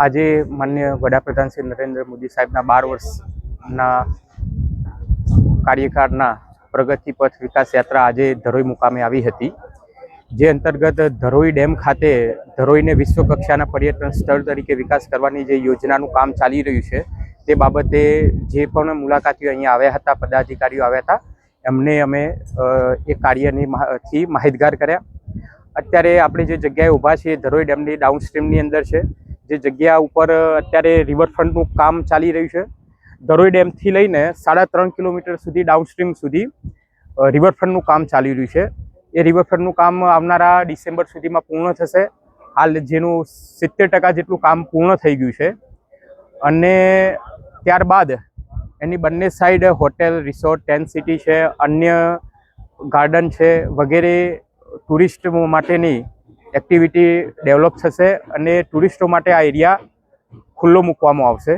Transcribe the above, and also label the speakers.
Speaker 1: આજે માન્ય વડાપ્રધાન શ્રી નરેન્દ્ર મોદી સાહેબના 12 વર્ષના કાર્યકાળના પ્રગતિ પથ વિકાસ યાત્રા આજે ધરોઈ મુકામે આવી હતી, જે અંતર્ગત ધરોઈ ડેમ ખાતે ધરોઈને વિશ્વ કક્ષાના પર્યટન સ્થળ તરીકે વિકાસ કરવાની જે યોજનાનું કામ ચાલી રહ્યું છે તે બાબતે જે પણ મુલાકાતીઓ અહીંયા આવ્યા હતા, પદાધિકારીઓ આવ્યા હતા, એમને અમે એ કાર્યથી માહિતગાર કર્યા. અત્યારે આપણે જે જગ્યાએ ઊભા છીએ ધરોઈ ડેમની ડાઉનસ્ટ્રીમની અંદર છે, જે જગ્યા ઉપર અત્યારે રિવરફ્રન્ટનું કામ ચાલી રહ્યું છે. ધરોઈ ડેમથી લઈને 3.5 કિલોમીટર સુધી ડાઉનસ્ટ્રીમ સુધી રિવરફ્રન્ટનું કામ ચાલી રહ્યું છે. એ રિવરફ્રન્ટનું કામ આવનારા ડિસેમ્બર સુધીમાં પૂર્ણ થશે. હાલ જેનું 70% જેટલું કામ પૂર્ણ થઈ ગયું છે અને ત્યારબાદ એની બંને side hotel, resort, tent city છે, અન્ય ગાર્ડન છે વગેરે ટુરિસ્ટ માટેની એક્ટિવિટી ડેવલપ થશે અને ટુરિસ્ટો માટે આ એરિયા ખુલ્લો મૂકવામાં આવશે.